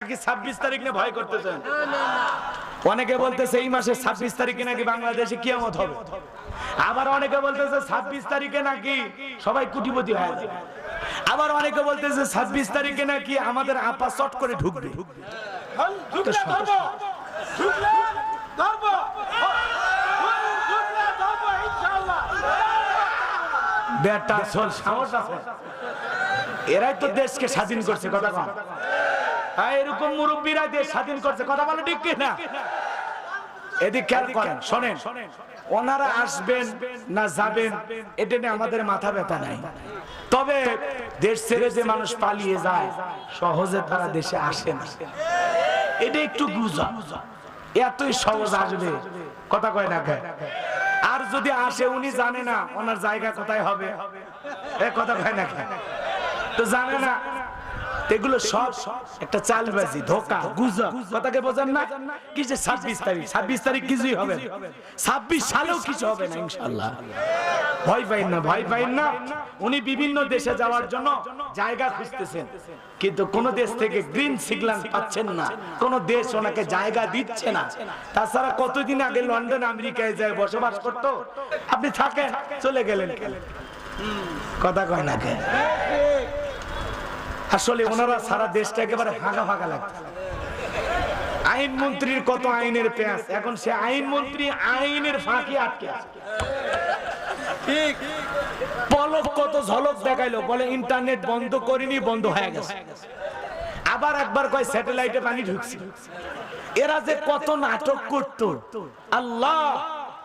কি 26 তারিখ নিয়ে ভয় করতেছেন? অনেকে বলতেছে এই মাসে 26 তারিখে নাকি বাংলাদেশে কিয়ামত হবে। আবার অনেকে বলতেছে 26 তারিখে নাকি সবাই কোটিপতি হয়ে যাবে। আবার অনেকে বলতেছে 26 তারিখে নাকি আমাদের আপা চট করে ঢুকবে। বেটা চল সাহস আছে, এরাই তো দেশকে স্বাধীন করছে। কথা কম, এরকম মুরব্বীরা দেশ স্বাধীন করছে। কথা বলে ঠিক কিনা? এদিক খেয়াল করেন, শোনেন, ওনারা আসবেন না যাবেন এটা নিয়ে আমাদের মাথা ব্যথা নাই। তবে দেশ ছেড়ে যে মানুষ পালিয়ে যায় সহজে তারা দেশে আসে না, এটা একটু গুজব। এতই সহজ আসবে, কথা কয় না কে? আর যদি আসে উনি জানে না ওনার জায়গা কোথায় হবে, কথা কয় না কে? তো জানে না, এগুলো সব একটা চালবাজি, ধোঁকা, গুজব। কথাকে বোঝেন না? কি যে 26 তারিখ কিছুই হবে না, 26 সালেও কিছু হবে না ইনশাআল্লাহ। ভয় পাইন না, ভয় পাইন না। উনি বিভিন্ন দেশে যাওয়ার জন্য জায়গা খুঁজতেছেন, কিন্তু কোন দেশ থেকে গ্রিন সিগন্যাল পাচ্ছেন না, কোন দেশ ওনাকে জায়গা দিচ্ছে না। তাছাড়া কতদিন আগে লন্ডন আমেরিকায় যায় বসবাস করতো, আপনি থাকেন চলে গেলেন, কথা কয় না কে? আসলে ওনারা সারা দেশটা একেবারে ফাঁকা ফাঁকা লাগছে। আইন মন্ত্রীর কত আইনের পেঁয়াজ, এখন সে আইন মন্ত্রী আইনের ফাঁকি আটকে আছে। ঠিক পলক কত ঝলক দেখাইলো, বলে ইন্টারনেট বন্ধ করিনি, বন্ধ হয়ে গেছে। আবার একবার কয় স্যাটেলাইটে পানি ঢুকছে। এরা যে কত নাটক করতো, আল্লাহ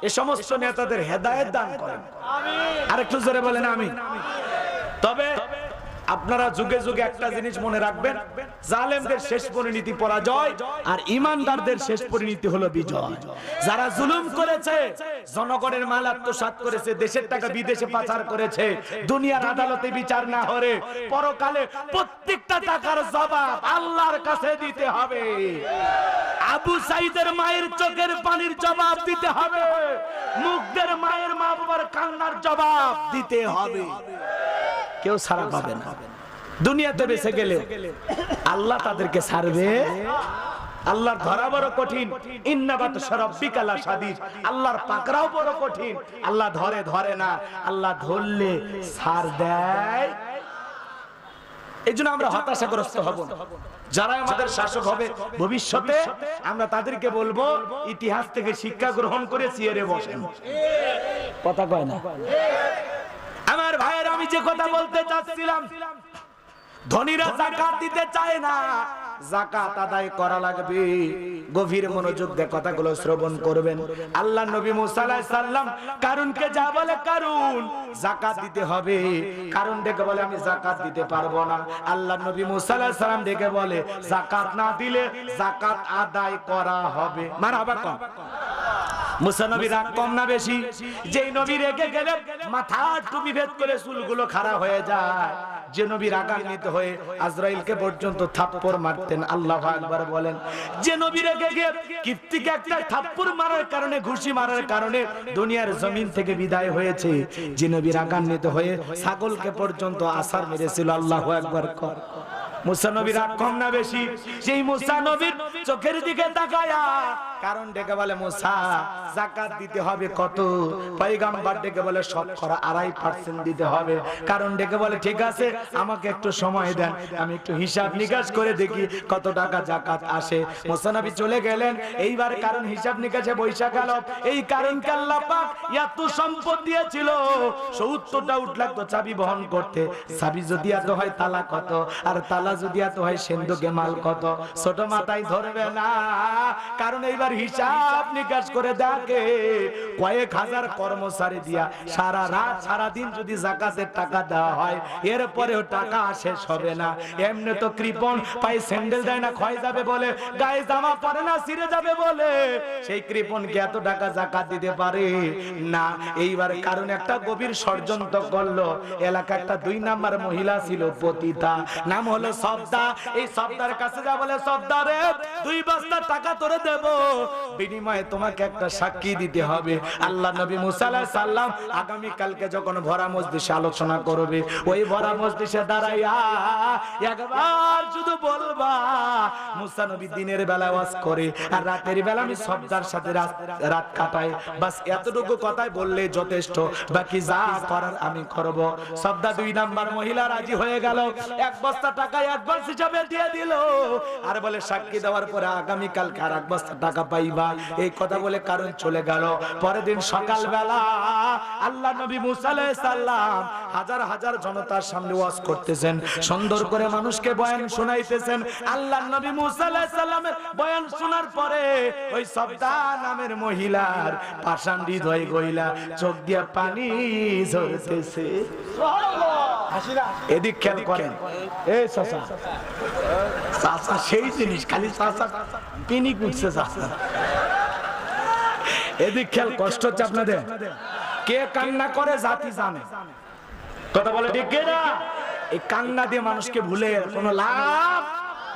এ সমস্ত নেতাদের হেদায়েত দান করেন। আরেকটু জোরে বলেন আমিন। তবে আপনারা যুগে যুগে একটা জিনিস মনে রাখবেন, জালেমদের শেষ পরিণতি পরাজয়, আর ইমানদারদের শেষ পরিণতি হলো বিজয়। যারা জুলুম করেছে, জনগণের মাল আত্মসাৎ করেছে, দেশের টাকা বিদেশে পাচার করেছে, দুনিয়ার আদালতে বিচার না হয়ে পরকালে প্রত্যেকটা টাকার জবাব আল্লাহর কাছে দিতে হবে। আবু সাইদের মায়ের চোখের পানির জবাব দিতে হবে, মুগ্ধের মায়ের মা বাবার কান্নার জবাব দিতে হবে। কেউ ছাড়া পাবে না। দুনিয়াতে বেঁচে গেলে আল্লাহ তাদেরকে ছাড়বে। আল্লাহর ধরা বড় কঠিন, ইন্না বাতশা রাব্বিকা লাশাদীদ। আল্লাহর পাকড়াও বড় কঠিন। আল্লাহ ধরে ধরে না, আল্লাহ ধরলে ছাড় দেয়। এইজন্য আমরা হতাশাগ্রস্ত হব না। যারা আমাদের শাসক হবে ভবিষ্যতে, আমরা তাদেরকে বলবো ইতিহাস থেকে শিক্ষা গ্রহণ করে চেয়ারে বসেন। কথা কয় না? আমার ভাইয়ের, আমি যে কথা বলতে চাচ্ছিলাম, ধনীরা যাকাত দিতে চায় না, যাকাত আদায় করা লাগবে। গভীর মনোযোগ দিয়ে কথাগুলো শ্রবণ করবেন। আল্লাহ নবী মুসা আলাইহিস সালাম কারুনকে যা বলে, কারুন যাকাত দিতে হবে। কারুন ডেকে বলে আমি যাকাত দিতে পারবো না। আল্লাহ নবী মুসা আলাইহিস সালাম ডেকে বলে যাকাত না দিলে যাকাত আদায় করা হবে। মারহাবা কম। মুসা নবী রাগ কম না বেশি? যেই নবী রেগে গেলে মাথার টুপি ভেদ করে চুলগুলো খাড়া হয়ে যায়। যে নবী রাগান্বিত হয়ে আজরাইলকে পর্যন্ত থাপ্পড় মারতেন। আল্লাহু আকবার বলেন। যে নবী রেগে গিয়ে কিপ্তিকে একটা থাপ্পড় মারার কারণে, ঘুষি মারার কারণে দুনিয়ার জমিন থেকে বিদায় হয়েছে। যে নবী রাগান্বিত হয়ে ছাগলকে পর্যন্ত আছাড় মেরেছিল। আল্লাহু আকবার। মুসা নবী রাগ কম না বেশি? সেই মুসা নবীর চোখের দিকে তাকায়া কারণ ডেকে বলে মুসা যাকাত দিতে হবে কত? পয়গম্বর ডেকে বলে 2.5% দিতে হবে। কারণ ডেকে বলে ঠিক আছে, আমাকে একটু সময় দেন, আমি একটু হিসাব নিকাশ করে দেখি কত টাকা যাকাত আসে। মুসা নবী চলে গেলেন। এইবার কারণ হিসাব নিকাশে বৈশা গেল। এই কারণকে আল্লাহ পাক এত সম্পদ দিয়েছিল, 70টা উট লাগতো চাবি বহন করতে। চাবি যদি এত হয় তালা কত, আর তালা যদি এত হয় সেন্দুকে মাল কত? ছোট মাথায় ধরবে না। কারণ এইবার হিসাব নিকাশ করে দেখে কয়েক হাজার কর্মচারী দিয়া সারা রাত সারা দিন যদি যাকাতের টাকা দেওয়া হয়, এরপরেও টাকা শেষ হবে না। এমনি তো কৃপণ, পায়ে স্যান্ডেল দেয় না, ক্ষয় যাবে বলে, গায়ে জামা পরে না, ছিঁড়ে যাবে বলে, সেই কৃপণকে এত টাকা যাকাত দিতে পারে না। এইবার কারণ একটা গভীর ষড়যন্ত্র করলো। এলাকা একটা 2 নাম্বার মহিলা ছিল, পতিতা, নাম হলো সবদা। এই সবদার কাছে যা বলে, সবদা রে 2 বস্তা টাকা তোরে দেব, বিনিময়ে তোমাকে একটা সাক্ষী দিতে হবে। আল্লাহ নবী মুসা আলাইহিস সালাম আগামী কালকে যখন ভরা মজলিসে আলোচনা করবে, ওই ভরা মজলিসে দাঁড়াইয়া একবার শুধু বলবা, মুসা নবী দিনের বেলা ওয়াজ করে আর রাতের বেলা আমি সবদার সাথে রাত কাটাই, বাস এতটুকু কথাই বললে যথেষ্ট, বাকি যা করার আমি করব। সবদা 2 নাম্বার মহিলা রাজি হয়ে গেল, 1 বস্তা টাকা অ্যাডভান্স হিসাবে দিয়ে দিল, আর বলে সাক্ষী দেওয়ার পরে আগামী কালকে আর 1 বস্তা টাকা পাইবা। এই কথা বলে কারণ চলে গেল। পরের দিন সকাল বেলা আল্লাহ নবী মুসা আলাইহিস সালাম হাজার হাজার জনতার সামনে ওয়াজ করতেছেন, সুন্দর করে মানুষকে বয়ান শোনাইতেছেন। আল্লাহ নবী মুসা আলাইহিস সালামের বয়ান শোনার পরে ওই সবদা নামের মহিলার পাষাণ হৃদয় গইলা চোখ দিয়া পানি ঝরতেছে। এদিক খেয়াল করেন, এই চাচা চাচা সেই জিনিস, খালি চাচা পিনি কুটছে চাচা। এদিক খেয়াল, কষ্ট হচ্ছে আপনাদের? কে কান্না করে জাতি জানে, কথা বলে ঠিক না? এই কান্না দিয়ে মানুষকে ভুলে কোনো লাভ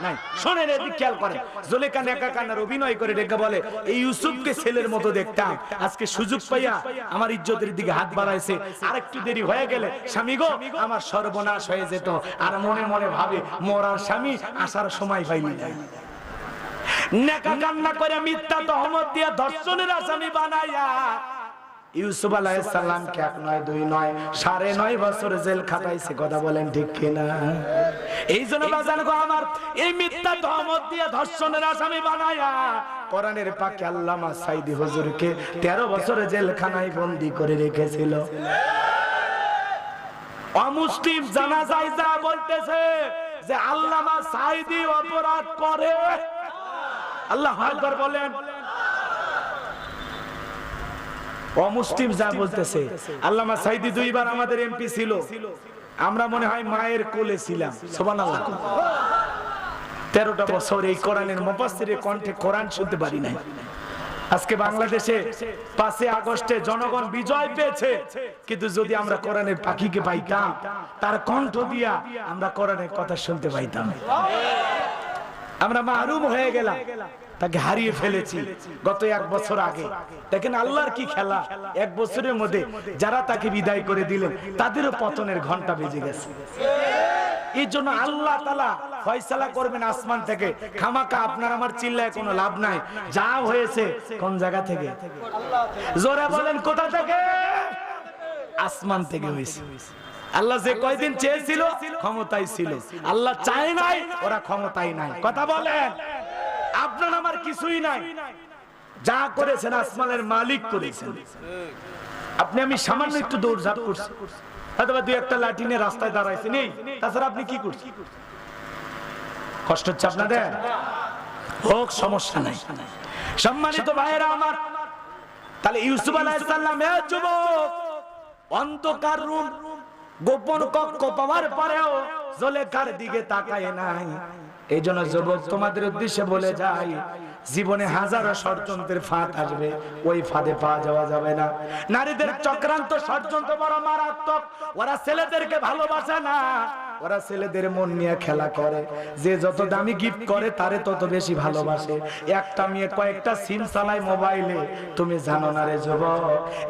নাই। শোনেন, এদিক খেয়াল করেন, জুলেখা নেকা কান্নার অভিনয় করে ডেকে বলে, এই ইউসুফকে ছেলের মতো দেখতাম, আজকে সুযোগ পাইয়া আমার ইজ্জতের দিকে হাত বাড়াইছে, আরেকটু দেরি হয়ে গেলে স্বামী গো আমার সর্বনাশ হয়ে যেত। আর মনে মনে ভাবে মরার স্বামী আসার সময় পাইনি। নেকা কান্না করে মিথ্যা তহমত দিয়ে ধর্ষণের আসামি বানাইয়া ইউসুফ আলাইহিস সালামকে 1 নয় 2 নয় 9.5 বছর জেল খাটাইছে। কথা বলেন ঠিক কিনা? এই জন্য বাজান গো আমার, এই মিথ্যা তহমত দিয়ে ধর্ষণের আসামি বানায়া কোরআনের পাকে আল্লামা সাইদি হুজুরকে 13 বছর জেলখানায় বন্দী করে রেখেছিল। অমুসলিম জানাজায় যা বলতেছে যে আল্লামা সাইদি অপরাধ করে, আল্লাহু আকবার বলেন। অমুসলিম যা বলতেছে, আল্লামা সাইদি 2 বার আমাদের এমপি ছিল, আমরা মনে হয় মায়ের কোলে ছিলাম। সুবহানাল্লাহ। 13টা বছর এই কোরআনের মুফাসসিরের কণ্ঠে কোরআন শুনতে পারি নাই। আজকে বাংলাদেশে 5 আগস্টে জনগণ বিজয় পেয়েছে, কিন্তু যদি আমরা কোরআনের পাখিকে পাইতাম, তার কণ্ঠ দিয়া আমরা কোরআনের কথা শুনতে পাইতাম। আমরা মাহরুম হয়ে গেলাম, তাকে হারিয়ে ফেলেছি গত 1 বছর আগে। দেখেন আল্লাহর কি খেলা, 1 বছরের মধ্যে যারা তাকে বিদায় করে দিলেন তাদেরও পতনের ঘন্টা বেজে গেছে। এই জন্য আল্লাহ তাআলা ফয়সালা করবেন আসমান থেকে, খামাকা আপনার আমার চিল্লায় কোনো লাভ নাই। যা হয়েছে কোন জায়গা থেকে? জোরে বলেন, কোথা থেকে? আসমান থেকে হয়েছে। আল্লাহ যে কয়দিন চেয়েছিল ক্ষমতায় ছিল, আল্লাহ চায় নাই, ওরা ক্ষমতায় নাই। কথা বলেন, আপনার আমার কিছুই নাই, যা করেছেন আসমানের মালিক করেছেন। আপনি আমি সামান্য একটু দৌড়ঝাঁপ করছি, হয়তো 2-1টা লাঠি নিয়ে রাস্তায় দাঁড়াইছি, নেই, তাছাড়া আপনি কি করছেন? কষ্ট হচ্ছে আপনাদের? হোক, সমস্যা নাই। সম্মানিত ভাইয়েরা আমার, তাহলে ইউসুফ আলাইহিস সালাম, এ যুবক, অন্ধকার রুম, গোপন কক্ষ পাওয়ার পরেও জুলেখার দিকে তাকায় নাই। এই জন্য যুবক তোমাদের উদ্দেশ্যে বলে যাই, জীবনে হাজারো ষড়যন্ত্রের ফাঁদ আসবে, ওই ফাঁদে পা যাওয়া যাবে না। নারীদের চক্রান্ত ষড়যন্ত্র বড় মারাত্মক। ওরা ছেলেদেরকে ভালোবাসে না, ওরা ছেলেদের মন নিয়ে খেলা করে। যে যত দামি গিফট করে তারে তত বেশি ভালোবাসে। একটা মেয়ে কয়েকটা সিম চালায় মোবাইলে, তুমি জানো না রে যুবক।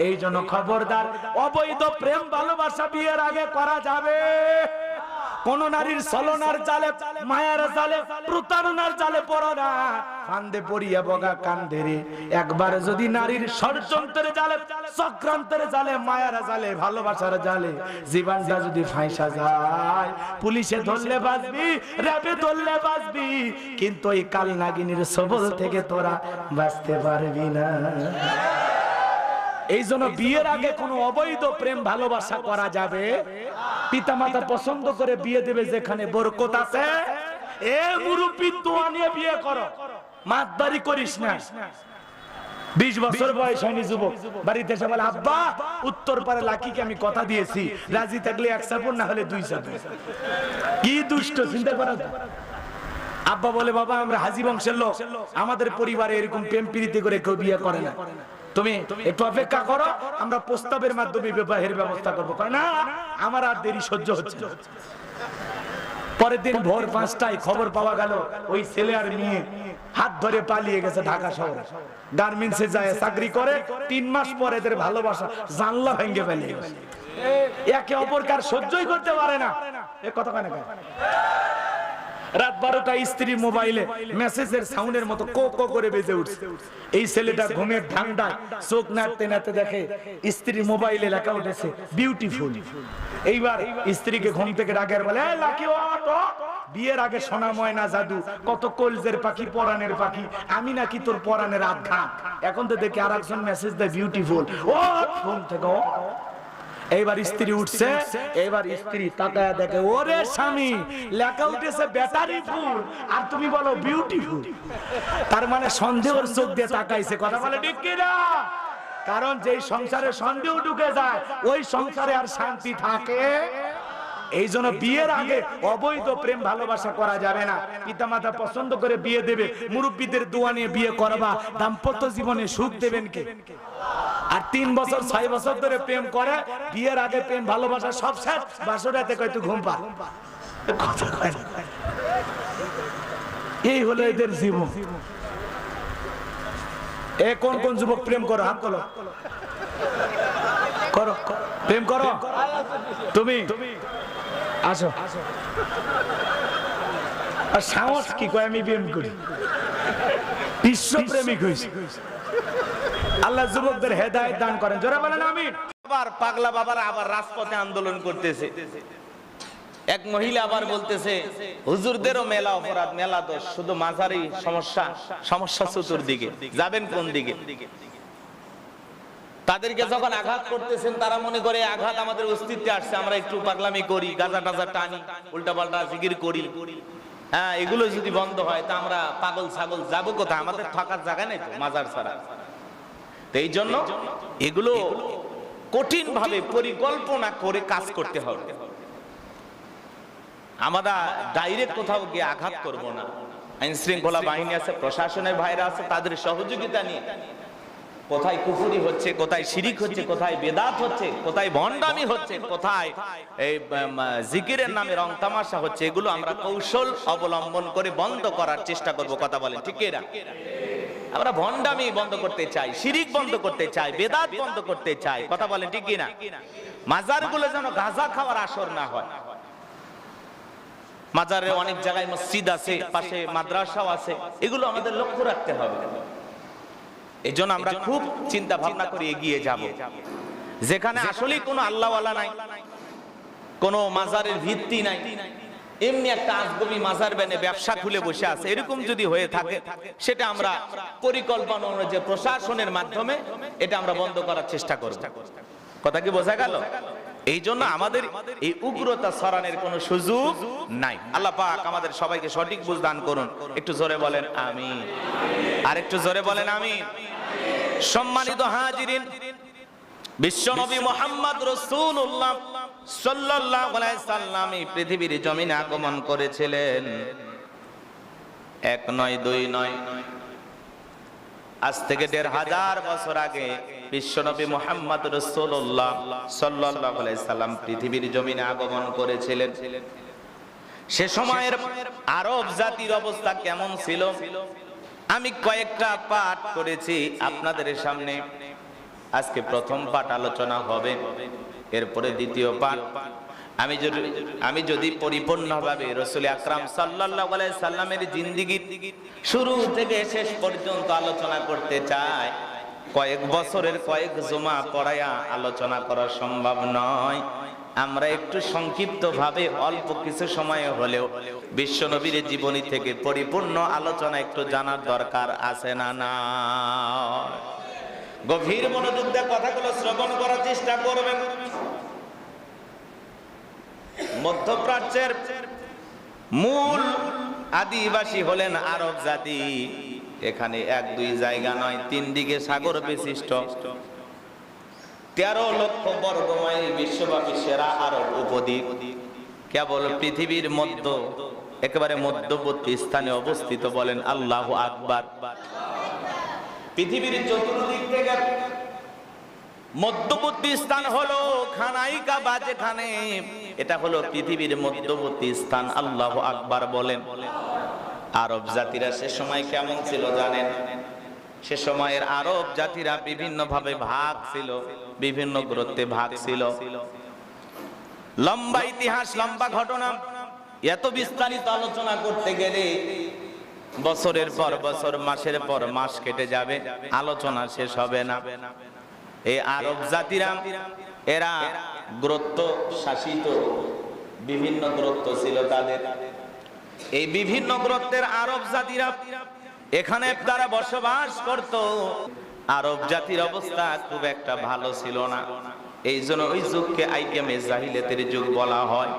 এই জন্য খবরদার, অবৈধ প্রেম ভালোবাসা বিয়ের আগে করা যাবে। কোন নারীর ছলনার জালে, মায়ার জালে, প্রতারণার জালে পড়ো না। ফান্দে পড়িয়া বগা কান্ধেরে, একবার যদি নারীর ষড়যন্ত্রের জালে, চক্রান্তের জালে, মায়ার জালে, ভালোবাসার জালে জীবনটা যদি ফাঁসা যায়, পুলিশে ধরলে বাঁচবি, র্যাবে ধরলে বাঁচবি, কিন্তু এই কাল নাগিনীর সবল থেকে তোরা বাঁচতে পারবি না। এই জন্য বিয়ের আগে কোনো অবৈধ প্রেম ভালোবাসা করা যাবে। পিতামাতা পছন্দ করে বিয়ে দেবে যেখানে বরকত আছে, এ মুরব্বি দোয়া নিয়ে বিয়ে করো, মাতবাড়ি করিস না। 20 বছর বয়স হয়নি যুবক, বাড়িতে এসে বলে, আব্বা উত্তর পারে লাকিকে আমি কথা দিয়েছি, রাজি থাকলে 1 চাপড়, না হলে 2 চাপড়। কি দুষ্ট, চিন্তা করা। আব্বা বলে, বাবা আমরা হাজী বংশের লোক, আমাদের পরিবারে এরকম প্রেম প্রীতি করে কেউ বিয়ে করে না, তুমি একটু অপেক্ষা করো, আমরা প্রস্তাবের মাধ্যমে বিবাহের ব্যবস্থা করবো। না, আমার আর দেরি সহ্য হচ্ছে না। পরের দিন ভোর 5টায় খবর পাওয়া গেল ওই ছেলে আর মেয়ে হাত ধরে পালিয়ে গেছে ঢাকা শহরে, গার্মেন্টসে যায় চাকরি করে। 3 মাস পরে এদের ভালোবাসা জানলা ভেঙে পালিয়ে গেছে। একে অপরকার সহ্যই করতে পারে না। এ কথা কেন? রাত 12টা স্ত্রীর মোবাইলে মেসেজের সাউন্ডের মতো কো কো করে বেজে উঠছে। এই ছেলেটা ঘুমের ধান্দায় চোখ নাড়তে নাড়তে দেখে স্ত্রীর মোবাইলে লেখা উঠেছে বিউটিফুল। এইবার স্ত্রীকে ঘুম থেকে ডাকে আর বলে, এই লাকি ওঠ, বিয়ের আগে সোনা ময়না জাদু, কত কলজের পাখি, পরাণের পাখি, আমি নাকি তোর পরাণের আধঘা। এখন তো দেখি আর একজন মেসেজ দেয় বিউটিফুল। ও ঘুম থেকে ও। এইবার স্ত্রী উঠছে, এবার স্ত্রী তাকায় দেখে, ওরে স্বামী, লেখা উঠেছে ব্যাটারি ফুল আর তুমি বলো বিউটিফুল। তার মানে সন্দেহের চোখ দিয়ে তাকাইছে। কথা বলে ঠিক কিনা? কারণ যেই সংসারে সন্দেহ ঢুকে যায় ওই সংসারে আর শান্তি থাকে। এই জন্য বিয়ের আগে অবৈধ প্রেম ভালোবাসা করা যাবে না। পিতামাতা পছন্দ করে বিয়ে দেবে, মুরব্বীদের দোয়া নিয়ে বিয়ে করবা, দাম্পত্য জীবনে সুখ দেবেন কে? আর 3 বছর 6 বছর ধরে প্রেম করে, বিয়ের আগে প্রেম ভালোবাসা সব শেষ, বাসরাতে কয় তুই ঘুম পা। কথা কয় না। এই হলো এদের জীবন। এ কোন কোন যুবক প্রেম করো? হাত তোলো। করো, প্রেম করো। তুমি আসো। আর সাহস কি কয় আমি প্রেম করি? বিশ্ব প্রেমিক হইছে। আল্লাহ যুবকদের হেদায়েত দান করেন। জোরে বলেন আমিন। আবার পাগলা বাবারা আবার রাজপথে আন্দোলন করতেছে। এক মহিলা আবার বলতেছে, হুজুরদেরও মেলা অপরাধ, মেলা দোষ, শুধু মাঝারি সমস্যা, সমস্যা চতুর্দিকে, যাবেন কোন দিকে? তাদেরকে যখন আঘাত করতেছেন তারা মনে করে আঘাত আমাদের অস্তিত্বে আসছে, আমরা একটু পাগলামি করি, গাঁজা টাজা টানি, উল্টা পাল্টা জিকির করি। হ্যাঁ, এগুলো যদি বন্ধ হয় তা আমরা পাগল ছাগল যাবো কোথায়? আমাদের থাকার জায়গা নেই তো মাজার ছাড়া। তো এই জন্য এগুলো কঠিন ভাবে পরিকল্পনা করে কাজ করতে হবে। আমরা ডাইরেক্ট কোথাও গিয়ে আঘাত করব না। আইন শৃঙ্খলা বাহিনী আছে, প্রশাসনের ভাইরা আছে, তাদের সহযোগিতা নিয়ে কোথায় কুফরি হচ্ছে, কোথায় শিরিক হচ্ছে, কোথায় বেদাত হচ্ছে, কোথায় ভণ্ডামি হচ্ছে, কোথায় এই জিকিরের নামে রং তামাশা হচ্ছে, এগুলো আমরা কৌশল অবলম্বন করে বন্ধ করার চেষ্টা করব। কথা বলেন ঠিক কিনা? আমরা ভণ্ডামি বন্ধ করতে চাই, শিরিক বন্ধ করতে চাই, বেদাত বন্ধ করতে চাই। কথা বলেন ঠিক কিনা? মাজারগুলো যেন গাঁজা খাওয়ার আসর না হয়। মাজারে অনেক জায়গায় মসজিদ আছে, পাশে মাদ্রাসাও আছে, এগুলো আমাদের লক্ষ্য রাখতে হবে। এই জন্য আমরা খুব চিন্তা ভাবনা করে এগিয়ে যাব। যেখানে আসলে কোনো আল্লাহওয়ালা নাই, কোনো মাজারের ভিত্তি নাই, এমনি একটা আজগবি মাজার বেনে ব্যবসা খুলে বসে আছে, এরকম যদি হয়ে থাকে সেটা আমরা পরিকল্পনা অনুযায়ী প্রশাসনের মাধ্যমে এটা আমরা বন্ধ করার চেষ্টা করব। কথা কি বোঝা গেল? এই জন্য আমাদের এই উগ্রতা ছড়ানোর কোনো সুযোগ নাই। আল্লাহ পাক আমাদের সবাইকে সঠিক বুঝ দান করুন। একটু জোরে বলেন আমিন। আর একটু জোরে বলেন আমিন। সম্মানিত হাজিরিন, বিশ্বনবী মুহাম্মদ রাসূলুল্লাহ সাল্লাল্লাহু আলাইহি সাল্লাম এই পৃথিবীর জমিনে আগমন করেছিলেন। 1 নয় 2 নয়, আজ থেকে 1500 বছর আগে বিশ্বনবী মুহাম্মদ রাসূলুল্লাহ সাল্লাল্লাহু আলাইহি সাল্লাম পৃথিবীর জমিনে আগমন করেছিলেন। সে সময়ের আরব জাতির অবস্থা কেমন ছিল আমি কয়েকটা পাঠ করেছি আপনাদের সামনে। আজকে প্রথম পাঠ আলোচনা হবে, এরপরে দ্বিতীয় পাঠ। আমি যদি পরিপূর্ণভাবে রাসূল আকরাম সাল্লাল্লাহু আলাইহি সাল্লামের জিন্দেগীর শুরু থেকে শেষ পর্যন্ত আলোচনা করতে চাই, কয়েক বছরের কয়েক জুমা পড়ায়া আলোচনা করা সম্ভব নয়। আমরা একটু সংক্ষিপ্ত ভাবে অল্প কিছু সময় হলেও বিশ্বনবীর জীবনী থেকে পরিপূর্ণ আলোচনা একটু জানার দরকার আছে না? না, গভীর মনোযোগ দিয়ে কথাগুলো শ্রবণ করার চেষ্টা করবেন। মধ্যপ্রাচ্যের মূল আদিবাসী হলেন আরব জাতি। এখানে 1-2 জায়গা নয়, 3 দিকে সাগর বিশিষ্ট 13 লক্ষ বর্গ মাইল বিশ্বব্যাপী সেরা আরব উপদ্বীপ কেবল পৃথিবীর মধ্য একেবারে মধ্যবর্তী স্থানে অবস্থিত। বলেন আল্লাহু আকবার। পৃথিবীর চতুর্দিক থেকে মধ্যবর্তী স্থান হলো খানাই কাবা, যেখানে এটা হলো পৃথিবীর মধ্যবর্তী স্থান। আল্লাহু আকবার বলেন। আরব জাতিরা সে সময় কেমন ছিল জানেন? সে সময়ের আরব জাতিরা বিভিন্ন ভাবে ভাগ ছিল, বিভিন্ন গোত্রে ভাগ ছিল। লম্বা ইতিহাস, লম্বা ঘটনা, এত বিস্তারিত আলোচনা করতে গেলে বছরের পর বছর, মাসের পর মাস কেটে যাবে, আলোচনা শেষ হবে না। এই আরব জাতিরা এরা গোত্র শাসিত, বিভিন্ন গোত্র ছিল তাদের। এই বিভিন্ন গোত্রের আরব জাতিরা এখানে তারা বসবাস করত। আরব জাতির অবস্থা খুব একটা ভালো ছিল না। এই জন্য ওই যুগকে আইয়ামে জাহিলিয়াতের যুগ বলা হয়।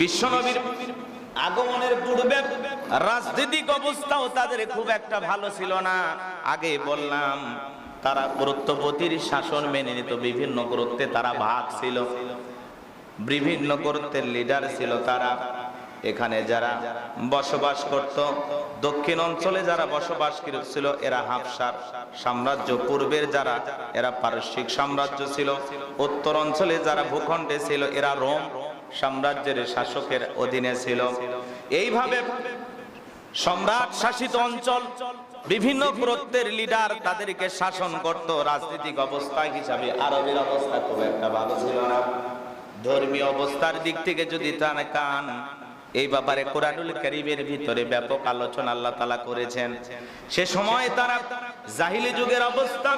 বিশ্বনবীর আগমনের পূর্বে রাজনৈতিক অবস্থাও তাদের খুব একটা ভালো ছিল না। আগে বললাম তারা গোত্রপতির শাসন মেনে নিত। বিভিন্ন গোত্রে তারা ভাগ ছিল, বিভিন্ন গোত্রের লিডার ছিল তারা। এখানে যারা বসবাস করত, দক্ষিণ অঞ্চলে যারা বসবাস ছিল এরা হাবশার সাম্রাজ্য, পূর্বের যারা এরা পারস্যিক সাম্রাজ্য ছিল, উত্তর অঞ্চলে যারা ভূখণ্ডে ছিল এরা রোম সাম্রাজ্যের শাসকের অধীনে ছিল। এইভাবে সম্রাট শাসিত অঞ্চল, বিভিন্ন গোত্রের লিডার তাদেরকে শাসন করত। রাজনৈতিক অবস্থা হিসাবে আরবের অবস্থা খুব একটা ভালো ছিল না। ধর্মীয় অবস্থার দিক থেকে যদি তাকান, এই ব্যাপারে কোরআনুল কারীমের ভিতরে ব্যাপক আলোচনা আল্লাহ তাআলা করেছেন। সে সময় তারা জাহিলি যুগের অবস্থা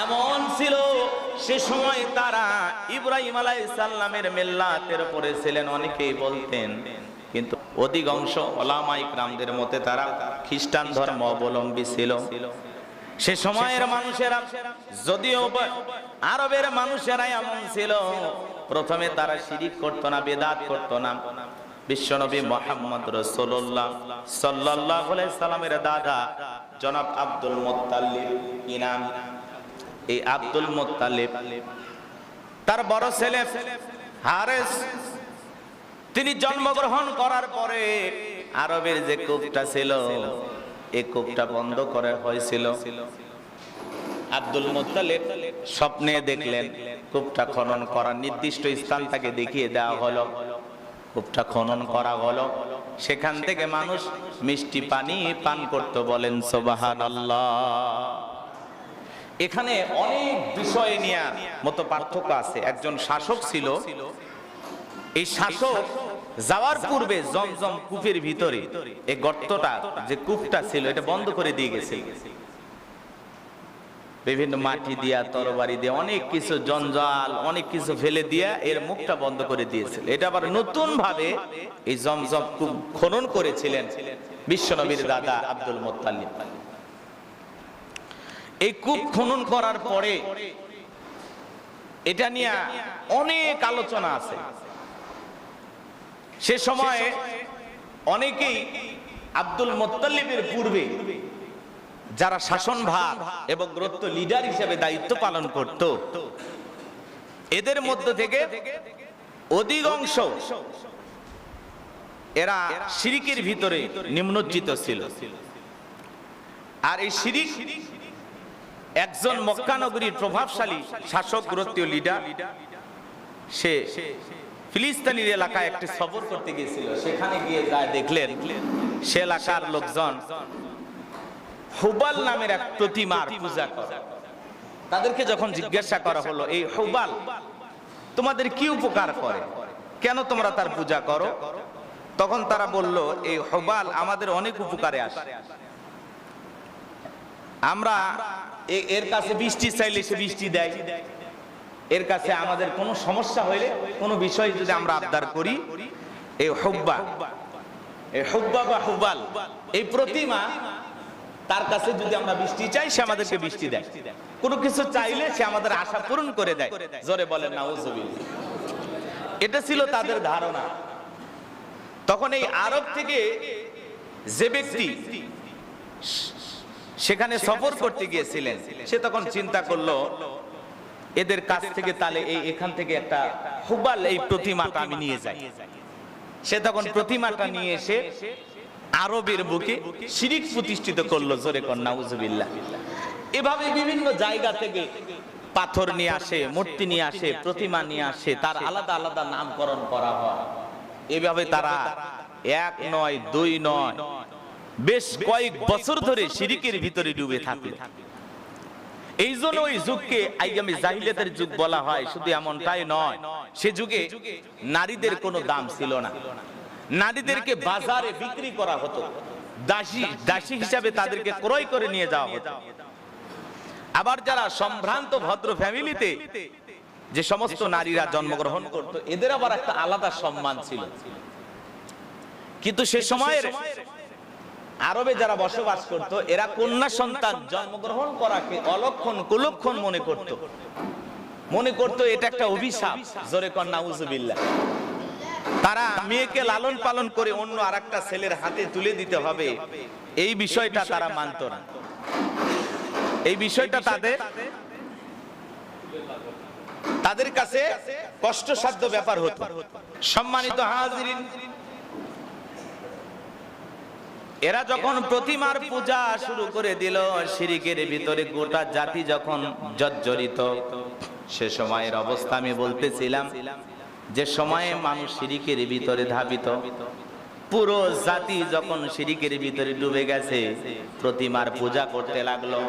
এমন ছিল, সে সময় তারা ইব্রাহিম আলাইহিস সালামের মিল্লাতের উপরে ছিলেন অনেকেই বলতেন, কিন্তু অধিকাংশ উলামা ইকরামদের মতে তারা খ্রিস্টান ধর্ম অবলম্বী ছিল। সে সময়ের মানুষেরা, যদিও আরবের মানুষেরা এমন ছিল, প্রথমে তারা শিরিক করত না, বেদাত করত না। বিশ্বনবী মুহাম্মদ রাসূলুল্লাহ সাল্লাল্লাহু আলাইহি সাল্লামের দাদা জনাব আব্দুল মুত্তালিব, কি নাম? এই আব্দুল মুত্তালিব, তার বড় ছেলে হারেস, তিনি জন্মগ্রহণ করার পরে আরবের যে কূপটা ছিল এই কূপটা বন্ধ করা হয়েছিল। আব্দুল মুত্তালিব স্বপ্নে দেখলেন কূপটা খনন করার নির্দিষ্ট স্থান তাকে দেখিয়ে দেওয়া হলো। কূপটা খনন করা হলো, সেখান থেকে মানুষ মিষ্টি পানি পান করত। বলেন সুবহানাল্লাহ। এখানে অনেক বিষয় নিয়ে মত পার্থক্য আছে। একজন শাসক ছিল, এই শাসক যাওয়ার পূর্বে জমজম কূপের ভিতরে এই গর্তটা, যে কূপটা ছিল, এটা বন্ধ করে দিয়ে গেছে। বিভিন্ন মাটি দিয়া, তরবারি দিয়া, অনেক কিছু জঞ্জাল, অনেক কিছু ফেলে দিয়া এর মুখটা বন্ধ করে দিয়েছিল। এটা আবার নতুন ভাবে এই জমজম কূপ খনন করেছিলেন বিশ্বনবীর দাদা আব্দুল মুত্তালিব। এই কূপ খনন করার পরে এটা নিয়ে অনেক আলোচনা আছে। সে সময়ে অনেকেই আব্দুল মুত্তালিবের পূর্বে যারা শাসনভার এবং গোত্র লিডার হিসেবে দায়িত্ব পালন করত, এদের মধ্য থেকে অধিকাংশ এরা শিরিকের ভিতরে নিমজ্জিত ছিল। আর এই শিরিক একজন মক্কা নগরীর প্রভাবশালী শাসক, গোত্রীয় লিডার, সে ফিলিস্তিনের এলাকায় একটি সফর করতে গিয়েছিল। সেখানে গিয়ে যায় দেখলেন সে এলাকার লোকজন হুবাল নামের এক প্রতিমার পূজা করে। তাদেরকে যখন জিজ্ঞাসা করা হলো, এই হুবাল তোমাদের কি উপকার করে, কেন তোমরা তার পূজা করো? তখন তারা বলল, এই হুবাল আমাদের অনেক উপকারে আসে। আমরা এর কাছে বৃষ্টি চাইলে সে বৃষ্টি দেয়, এর কাছে আমাদের কোনো সমস্যা হইলে, কোনো বিষয় যদি আমরা আবদার করি, এই হুব্বা বা হুবাল, এই প্রতিমা, তার কাছে যদি আমরা বৃষ্টি চাই সে আমাদেরকে বৃষ্টি দেয়, কোনো কিছু চাইলে সে আমাদের আশা পূরণ করে দেয়। জোরে বলেন নাউজুবিল্লাহ। এটা ছিল তাদের ধারণা। তখন এই আরব থেকে যে ব্যক্তি সেখানে সফর করতে গিয়েছিলেন, সে তখন চিন্তা করলো এদের কাছ থেকে তাহলে এখান থেকে একটা হুবাল, এই প্রতিমাটা আমি নিয়ে যাই। সে তখন প্রতিমাটা নিয়ে এসে আরবের বুকে শিরিক প্রতিষ্ঠিত করলো। জোরে কর নাউজুবিল্লাহ। এভাবে বিভিন্ন জায়গা থেকে পাথর নিয়ে আসে, মূর্তি নিয়ে আসে, প্রতিমা নিয়ে আসে, তার আলাদা আলাদা নামকরণ করা হয়। এভাবে তারা এক নয়, দুই নয়, বেশ কয়েক বছর ধরে শিরকের ভিতরে ডুবে থাকে। এই জন্য ওই যুগকে আইয়ামে জাহিলিয়াতের যুগ বলা হয়। শুধু এমনটাই নয়, সে যুগে নারীদের কোনো দাম ছিল না। নারীদেরকে বাজারে বিক্রি করা হতো, দাসী হিসাবে তাদেরকে ক্রয় করে নিয়ে যাওয়া হতো। আবার যারা সম্ভ্রান্ত ভদ্র ফ্যামিলিতে যে সমস্ত নারীরা জন্মগ্রহণ করত, এদের আবার একটা আলাদা সম্মান ছিল। কিন্তু সে সময়ের আরবে যারা বসবাস করত, এরা কন্যা সন্তান জন্মগ্রহণ করাকে অলক্ষণ কুলক্ষণ মনে করত এটা একটা অভিশাপ। জোরে কর নাউজুবিল্লাহ। তারা মেয়েকে লালন পালন করে অন্য আরেকটা ছেলের হাতে তুলে দিতে হবে, এই বিষয়টা তারা মানত না। এই বিষয়টা তাদের কাছে কষ্টসাধ্য ব্যাপার হতো। সম্মানিত হাজিরিন, এরা যখন প্রতিমার পূজা শুরু করে দিল, শিরকের ভিতরে গোটা জাতি যখন জর্জরিত, সে সময়ের অবস্থা আমি বলতেছিলাম যে সময়ে মানুষ শিরকের ভিতরে ধাবিত, পুরো জাতি যখন শিরকের ভিতরে ডুবে গেছে, প্রতিমার পূজা করতে লাগলো।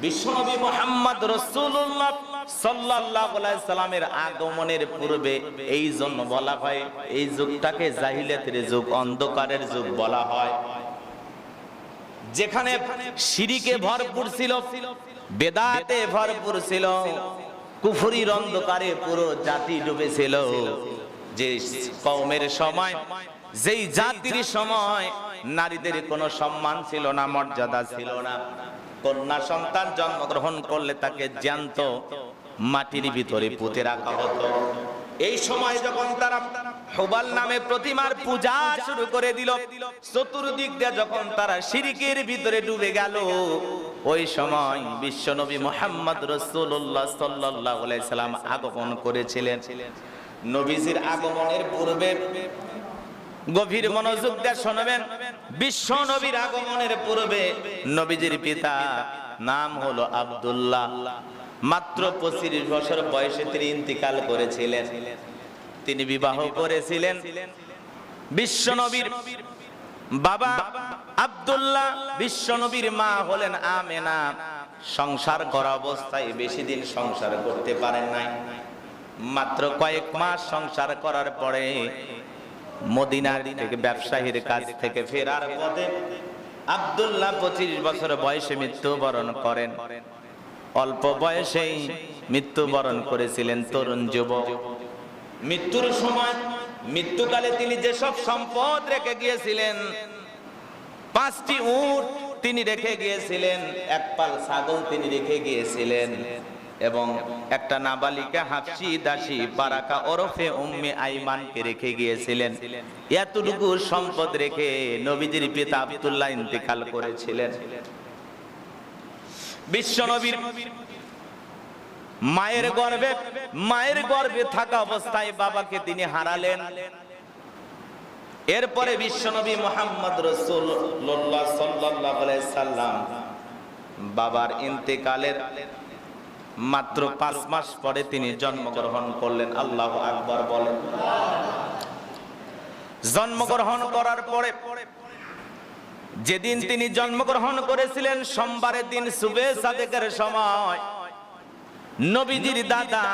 বিশ্বনবী মুহাম্মদ রাসূলুল্লাহ সাল্লাল্লাহু আলাইহি সাল্লামের আগমনের পূর্বে এই জন্য বলা হয় এই যুগটাকে জাহিলিয়াতের যুগ, অন্ধকারের যুগ বলা হয়। যেখানে শিরকে ভরপুর ছিল, বেদাতে ভরপুর ছিল, কুফরির অন্ধকারে পুরো জাতি ডুবেছিল। যে কওমের সময়, যেই জাতির সময় নারীদের কোনো সম্মান ছিল না, মর্যাদা ছিল না। কন্যা সন্তান জন্মগ্রহণ করলে তাকে জ্যান্ত মাটির ভিতরে পুঁতে রাখা হতো। এই সময় যখন তারা হুবাল নামে প্রতিমার পূজা শুরু করে দিল, চতুর্দিক দিয়ে যখন তারা শিরকের ভিতরে ডুবে গেল, ওই সময় বিশ্বনবী মুহাম্মদ রাসূলুল্লাহ সাল্লাল্লাহু আলাইহি সাল্লাম আগমন করেছিলেন। নবীজির আগমনের পূর্বে গভীর মনোযোগ দিয়ে শুনবেন, বিশ্ব নবীর আগমনের পূর্বে নবীজির পিতা নাম হলো আব্দুল্লাহ। মাত্র 25 বছর বয়সে তিনি ইন্তিকাল করেছিলেন। তিনি বিবাহ করেছিলেন বিশ্ব নবীর বাবা আব্দুল্লাহ। বিশ্ব নবীর মা হলেন আমেনা। সংসার করা অবস্থায় বেশি দিন সংসার করতে পারেন নাই। মাত্র কয়েক মাস সংসার করার পরে মদিনার থেকে ব্যবসায়ীর কাছ থেকে ফেরার পথে আব্দুল্লাহ 25 বছর বয়সে মৃত্যুবরণ করেন। অল্প বয়সেই মৃত্যুবরণ করেছিলেন, তরুণ যুবক। মৃত্যুর সময়, মৃত্যুকালে তিনি যেসব সম্পদ রেখে গিয়েছিলেন, 5টি উট তিনি রেখে গিয়েছিলেন, এক পাল ছাগল তিনি রেখে গিয়েছিলেন, এবং একটা নাবালিকা হাফসি দাসী বারাকা ওরফে উম্মে আইমানকে রেখে গিয়েছিলেন। এতটুকু সম্পদ রেখে নবীজির পিতা আব্দুল্লাহ ইন্তেকাল করেছিলেন। বিশ্বনবীর মায়ের গর্ভে থাকা অবস্থায় বাবাকে তিনি হারালেন। এরপরে বিশ্বনবী মুহাম্মদ রাসূলুল্লাহ সাল্লাল্লাহু আলাইহি সাল্লাম বাবার ইন্তেকালের মাত্র 5 মাস পরে তিনি জন্মগ্রহণ করলেন। আল্লাহু আকবার বলেন। জন্মগ্রহণ করার পরে যেদিন তিনি জন্মগ্রহণ করেছিলেন, সোমবারের দিন সুবে সাদেকের সময় নবীজির দাদা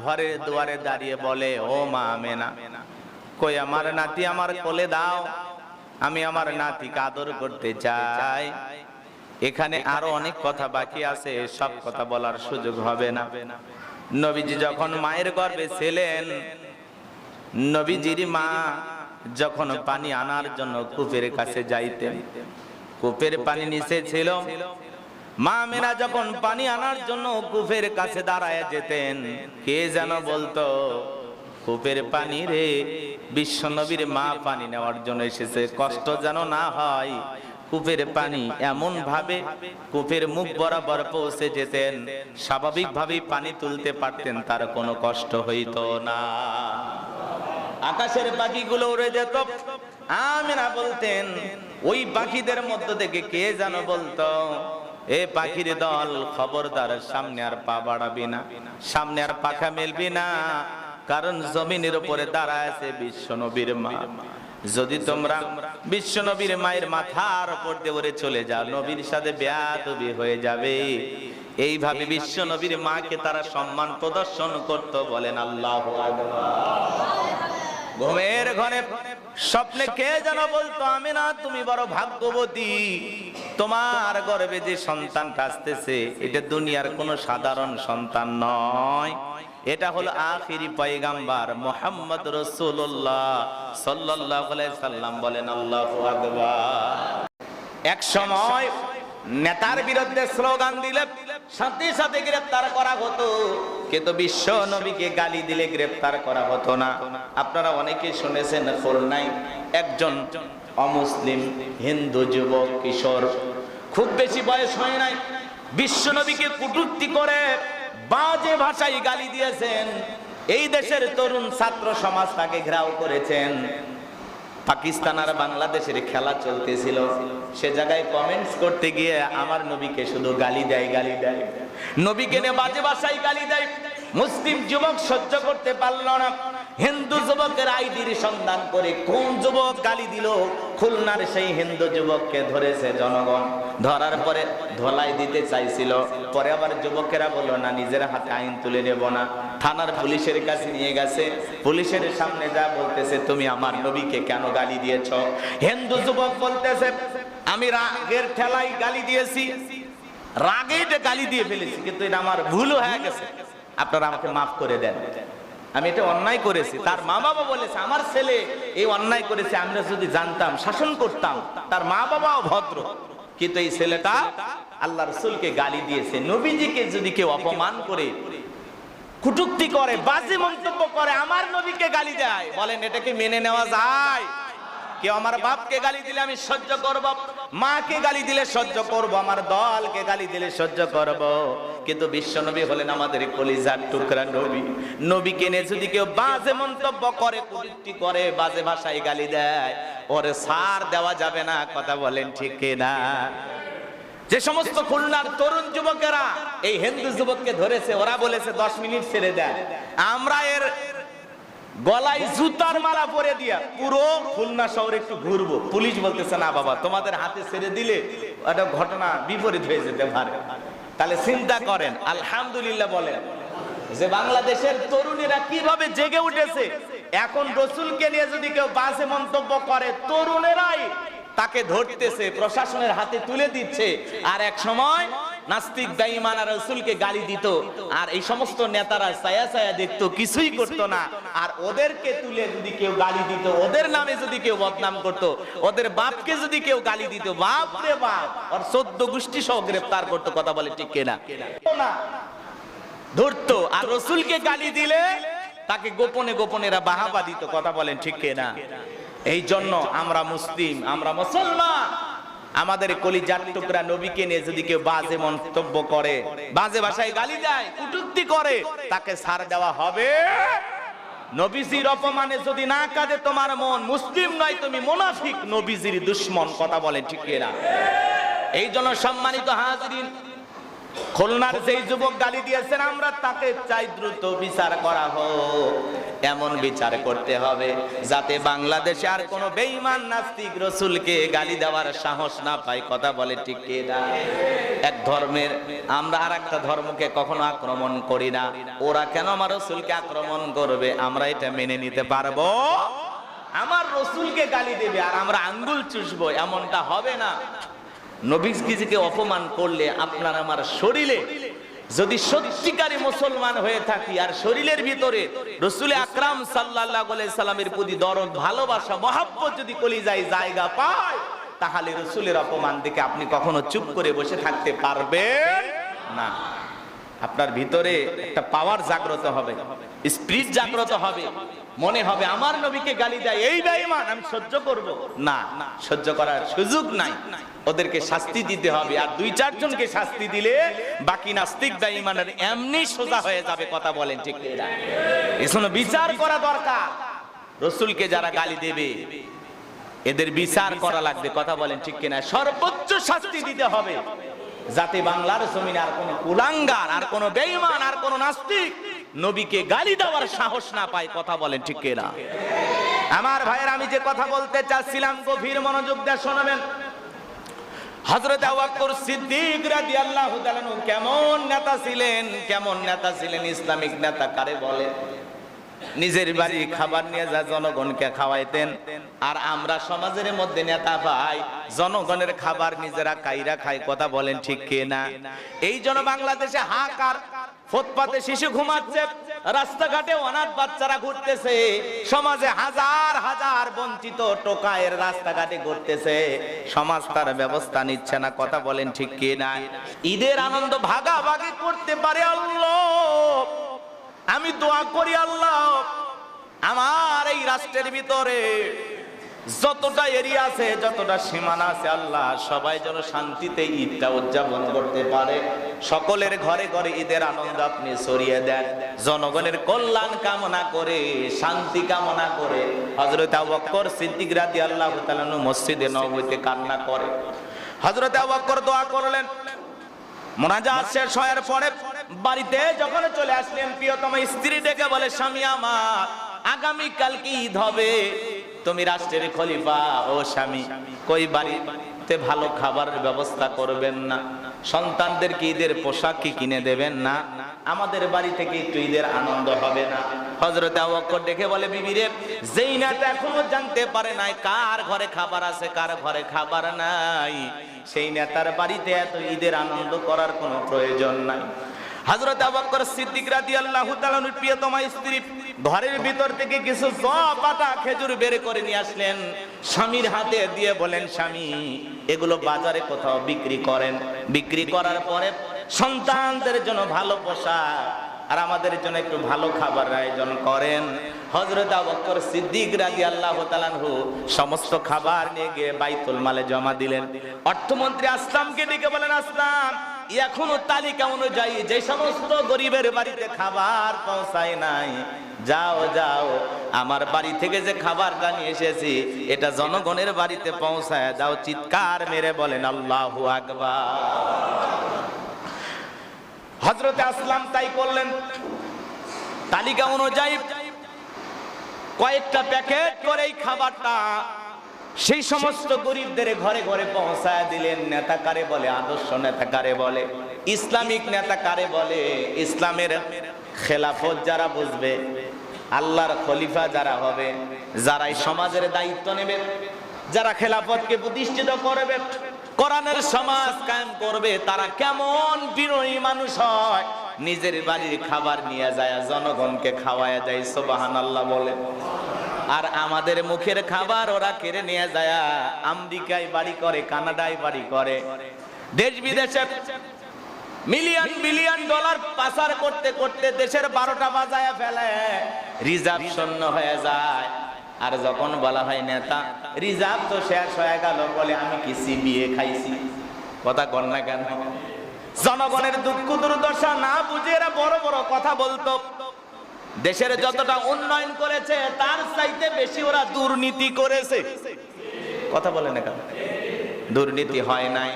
ঘরের দুয়ারে দাঁড়িয়ে বলে, ও মা আমেনা, কই আমার নাতি, আমার কোলে দাও, আমি আমার নাতিকে আদর করতে চাই। এখানে আরো অনেক কথা বাকি আছে, সব কথা বলার সুযোগ হবে না। নবীজি যখন মায়ের গর্ভে ছিলেন, নবীজির মা যখন পানি আনার জন্য কূপের কাছে যাইতেন, কূপের পানি নিচে ছিল, মা আমেনা যখন পানি আনার জন্য কূপের কাছে দাঁড়ায় যেতেন, কে যেন বলতো, কূপের পানি রে, বিশ্বনবীর মা পানি নেওয়ার জন্য এসেছে, কষ্ট যেন না হয়। কূপের পানি এমন ভাবে কূপের মুখ বরাবর পৌঁছে যেতেন, স্বাভাবিকভাবেই পানি তুলতে পারতেন, তার কোনো কষ্ট হইতো না। আকাশের পাখিগুলো উড়ে যেত। আমেনা বলতেন, ওই পাখিদের মধ্য থেকে কে যেন বলতো, এ পাখির দল খবরদার সামনে আর পা বাড়াবি না, সামনে আর পাখা মেলবি না, কারণ জমিনের উপরে দাঁড়ায় আছে বিশ্ব নবীর মা। যদি তোমরা বিশ্ব নবীর মায়ের মাথার উপর দিয়ে উড়ে চলে যাও, নবীর সাথে বেয়াদবি হয়ে যাবে। এইভাবে বিশ্ব নবীর মাকে তারা সম্মান প্রদর্শন করত। বলেন আল্লাহু আকবার। ঘুমের ঘরে স্বপ্নে কে যেন বলতো, আমিনা তুমি বড় ভাগ্যবতী, তোমার গর্ভে যে সন্তানটা আসতেছে এটা দুনিয়ার কোনো সাধারণ সন্তান নয়, এটা হলো আখিরি পয়গাম্বার মুহাম্মদ রাসূলুল্লাহ সাল্লাল্লাহু আলাইহি সাল্লাম। বলেন আল্লাহু আকবার। এক সময় নেতার বিরুদ্ধে স্লোগান দিলে সাথে সাথে গ্রেফতার করা হতো, কিন্তু বিশ্ব নবীকে গালি দিলে গ্রেফতার করা হতো না। আপনারা অনেকে শুনেছেন, খুলনায় একজন অমুসলিম হিন্দু যুবক কিশোর, খুব বেশি বয়স হয় নাই, বিশ্ব নবীকে কটূক্তি করে বাজে ভাষায় গালি দিয়েছেন। এই দেশের তরুণ ছাত্র সমাজ তাকে ঘেরাও করেছেন। পাকিস্তান আর বাংলাদেশের খেলা চলতেছিল, সে জায়গায় কমেন্টস করতে গিয়ে আমার নবীকে শুধু গালি দেয়, গালি দেয়, নবীকে নিয়ে বাজে ভাষায় গালি দেয়। মুসলিম যুবক সহ্য করতে পারল না, হিন্দু যুবকের আইডির সন্ধান করে কোন যুবক গালি দিল, খুলনার সেই হিন্দু যুবককে ধরেছে জনগণ। ধরার পরে ধলাই দিতে চাইছিল, পরে আবার যুবকেরা বলল না, নিজের হাতে আইন তুলে নেব না, থানার পুলিশের কাছে নিয়ে গেছে। পুলিশের সামনে যা বলতেছে, তুমি আমার নবীকে কেন গালি দিয়েছ? হিন্দু যুবক বলতেছে, আমি রাগের ঠেলায় গালি দিয়েছি, রাগেই গালি দিয়ে ফেলেছি, কিন্তু এটা আমার ভুল হয়ে গেছে, আপনারা আমাকে মাফ করে দেন, আমি এটা অন্যায় করেছি। তার মা বাবা বলেছে, আমার ছেলে এই অন্যায় করেছে, আমরা যদি জানতাম শাসন করতাম। তার মা বাবাও ভদ্র, কিন্তু এই ছেলেটা আল্লাহ রাসূলকে গালি দিয়েছে। নবীজিকে যদি কেউ অপমান করে, কটূক্তি করে, বাজে মন্তব্য করে, আমার নবীকে গালি দেয়, বলেন এটাকে মেনে নেওয়া যায়? কেউ আমার বাপকে গালি দিলে আমি সহ্য করব, মাকে গালি দিলে সহ্য করব, আমার দলকে গালি দিলে সহ্য করব, কিন্তু বিশ্ব নবী হলেন আমাদের কলিজার টুকরা নবী। নবীকে নিয়ে যদি কেউ বাজে মন্তব্য করে, কটূক্তি করে, বাজে ভাষায় গালি দেয়, ওরে ছাড় দেওয়া যাবে না। কথা বলেন ঠিক কিনা? যে সমস্ত খুলনার তরুণ যুবকেরা এই হিন্দু যুবককে ধরেছে, ওরা বলেছে 10 মিনিট ছেড়ে দেয়, আমরা এর গলায় জুতার মালা পরে দিয়া পুরো খুলনা শহর একটু ঘুরবো। পুলিশ বলতেছে, না বাবা, তোমাদের হাতে ছেড়ে দিলে একটা ঘটনা বিপরীত হয়ে যেতে পারে। তাহলে চিন্তা করেন, আলহামদুলিল্লাহ বলেন যে বাংলাদেশের তরুণেরা কিভাবে জেগে উঠেছে। এখন রাসূলকে নিয়ে যদি কেউ বাজে মন্তব্য করে, তরুণেরাই তাকে ধরতেছে, প্রশাসনের হাতে তুলে দিচ্ছে। আর এক সময় নাস্তিক বেঈমান আর রাসূলকে গালি দিত, আর এই সমস্ত নেতারা ছায়া ছায়া দেখতো, কিছুই করতো না। আর ওদেরকে তুলে যদি কেউ গালি দিত, ওদের নামে যদি কেউ বদনাম করত, ওদের বাপকে যদি কেউ গালি দিত, বাপ রে বাপ, আর 14 গোষ্ঠী সহ গ্রেফতার করতো। কথা বলে ঠিক কিনা? ধরতো। আর রাসূলকে গালি দিলে তাকে গোপনে গোপনেরা বাহাবা দিত। কথা বলেন ঠিক কিনা? এই জন্য আমরা মুসলিম, আমরা মুসলমান, আমাদের কলিজার টুকরা নবীকে নিয়ে যদি কেউ বাজে মন্তব্য করে, বাজে ভাষায় গালি দেয়, কটূক্তি করে, তাকে ছাড় দেওয়া হবে। নবীজির অপমানে যদি না কাঁদে তোমার মন, মুসলিম নয়, তুমি মুনাফিক, নবীজির দুশমন। কথা বলেন ঠিক কিনা? এই জন্য সম্মানিত হাজিরিন, খুলনার যেই যুবক গালি দিয়েছেন, আমরা তাকে চাই দ্রুত বিচার করা হোক। এমন বিচার করতে হবে যাতে বাংলাদেশে আর কোনো বেঈমান নাস্তিক রাসূলকে গালি দেওয়ার সাহস না পায়। কথা বলে ঠিক কিনা? এক ধর্মের আমরা আর একটা ধর্মকে কখনো আক্রমণ করি না, ওরা কেন আমার রাসূলকে আক্রমণ করবে? আমরা এটা মেনে নিতে পারবো? আমার রাসূলকে গালি দেবে আর আমরা আঙ্গুল চুষবো, এমনটা হবে না। নবীজিকে অপমান করলে আপনার আমার শরীরে যদি সত্যিকারী মুসলমান হয়ে থাকি, আর শরীরের ভিতরে রাসূল আকরাম সাল্লাল্লাহু আলাইহি সাল্লামের প্রতি দরদ, ভালোবাসা, মহব্বত যদি কলিজায় জায়গা পায়, তাহলে রাসূলের অপমান দেখে আপনি কখনো চুপ করে বসে থাকতে পারবেন না। আপনার ভিতরে একটা পাওয়ার জাগ্রত হবে, স্পিরিট জাগ্রত হবে, মনে হবে আমার নবীকে গালি দেয় এই বেঈমান, আমি সহ্য করব না। সহ্য করার সুযোগ নাই, ওদেরকে শাস্তি দিতে হবে। আর 2-4 জনকে শাস্তি দিলে বাকি নাস্তিক বেঈমানের এমনি সোজা হয়ে যাবে। কথা বলেন ঠিক কিনা? এজন্য বিচার করা দরকার। রাসূলকে যারা গালি দেবে এদের বিচার করা লাগবে। কথা বলেন ঠিক কিনা? সর্বোচ্চ শাস্তি দিতে হবে। যাতে বাংলার জমিনে আর কোন কুলাঙ্গার, আর কোন বেঈমান, আর কোন নাস্তিক নবীকে গালি দেওয়ার সাহস না পায়। কথা বলেন ঠিক কিনা? আমার ভাইয়ের, আমি যে কথা বলতে চাচ্ছিলাম গভীর মনোযোগ দিয়ে শোনাবেন। হযরত আবু বকর সিদ্দিক রাদিয়াল্লাহু তাআলা কেমন নেতা ছিলেন, কেমন নেতা ছিলেন। ইসলামিক নেতা কারে বলে? নিজের বাড়ির খাবার নিয়ে যা জনগণকে খাওয়াইতেন। আর আমরা সমাজের মধ্যে নেতা পাই, জনগণের খাবার নিজেরা কাইরা খাই। কথা বলেন ঠিক কিনা? এই জন্য বাংলাদেশে হাহাকার, ফুটপাতে শিশু ঘুমাচ্ছে, রাস্তাঘাটে অনাথ বাচ্চারা ঘুরতেছে, সমাজে হাজার হাজার বঞ্চিত টোকায়ের রাস্তাঘাটে ঘুরতেছে, সমাজ তার ব্যবস্থা নিচ্ছে না। কথা বলেন ঠিক কিনা? ঈদের আনন্দ ভাগাভাগি করতে পারে আল্লাহ। আমি দোয়া করি আল্লাহ, আমার এই রাষ্ট্রের ভিতরে যতটা এরিয়া আছে, যতটা সীমানা আছে, আল্লাহ সবাই যেন শান্তিতে ঈদটা উদযাপন করতে পারে। সকলের ঘরে ঘরে ঈদের আনন্দ আপনি ছড়িয়ে দেন। জনগণের কল্যাণ কামনা করে, শান্তি কামনা করে হযরত আবু বকর সিদ্দিক রাদিয়াল্লাহু তাআলা মসজিদে নববীতে কান্না করে। হযরত আবু বকর দোয়া করলেন। মুনাজাত শেষ হওয়ার পরে বাড়িতে যখন চলে আসলেন, প্রিয়তম স্ত্রী ডেকে বলে, স্বামী আমার, আগামী কালকে ঈদ হবে, তুমি রাষ্ট্রের খলিফা। ও স্বামী, কই বাড়িতে ভালো খাবারের ব্যবস্থা করবেন না? সন্তানদেরকে ঈদের পোশাক কি কিনে দেবেন না? আমাদের বাড়ি থেকে একটু ঈদের আনন্দ হবে না? হযরত আবু বকর ডেকে বলে, বিবি রে, যেই নেতা এখনো জানতে পারে নাই কার ঘরে খাবার আছে, কার ঘরে খাবার নাই, সেই নেতার বাড়িতে এত ঈদের আনন্দ করার কোনো প্রয়োজন নাই। হযরত আবু বকর সিদ্দিক রাদিয়াল্লাহু তাআলা প্রিয়তমা স্ত্রী ঘরের ভিতর থেকে কিছু জব আটা খেজুর বের করে নিয়ে আসলেন, স্বামীর হাতে দিয়ে বলেন, স্বামী, এগুলো বাজারে কোথাও বিক্রি করেন, বিক্রি করার পরে সন্তানদের জন্য ভালো পোশাক আর আমাদের জন্য একটু ভালো খাবার আয়োজন করেন। হযরত আবু বকর সিদ্দিক রাদিয়াল্লাহু তাআলা সমস্ত খাবার নিয়ে গিয়ে বাইতুল মালে জমা দিলেন। অর্থমন্ত্রী আসলামকে ডেকে বলেন, আসলাম, এখনো তালিকা অনুযায়ী যে সমস্ত গরিবের বাড়িতে খাবার পৌঁছায় নাই, যাও যাও, আমার বাড়ি থেকে যে খাবারটা নিয়ে এসেছি এটা জনগণের বাড়িতে পৌঁছায় দাও। চিৎকার মেরে বলেন আল্লাহু আকবার। হযরত আসলাম তাই করলেন। তালিকা অনুযায়ী কয়েকটা প্যাকেট করে এই খাবারটা সেই সমস্ত গরিবদের ঘরে ঘরে পৌঁছায় দিলেন। নেতা কারে বলে? আদর্শ নেতা কারে বলে? ইসলামিক নেতা কারে বলে? ইসলামের খেলাফত যারা বুঝবে, আল্লাহর খলিফা যারা হবে, যারা এই সমাজের দায়িত্ব নেবে, যারা খেলাফতকে প্রতিষ্ঠিত করবে, কোরআনের সমাজ কায়েম করবে, তারা কেমন বিনয়ী মানুষ হয়, নিজের বাড়ির খাবার নিয়ে যায় জনগণকে খাওয়ায় যায়। সুবহানাল্লাহ বলে। আর আমাদের মুখের খাবার ওরা কেড়ে নিয়ে যায় আমেরিকায় বাড়ি করে, কানাডায় বাড়ি করে, দেশ বিদেশে মিলিয়ন বিলিয়ন ডলার পাচার করতে করতে দেশের 12টা বাজায় ফেলে, রিজার্ভ শূন্য হয়ে যায়। আর যখন বলা হয় নেতা, রিজার্ভ তো শেষ হয়ে গেল, বলে আমি কি সিবিএ খাইছি। কথা কন না কেন? জনগণের দুঃখ দুর্দশা না বুঝে এরা বড় বড় কথা বলতো। দেশের যতটা উন্নয়ন করেছে তার চাইতে বেশি ওরা দুর্নীতি করেছে। কথা বলেন না কেন? দুর্নীতি হয় নাই?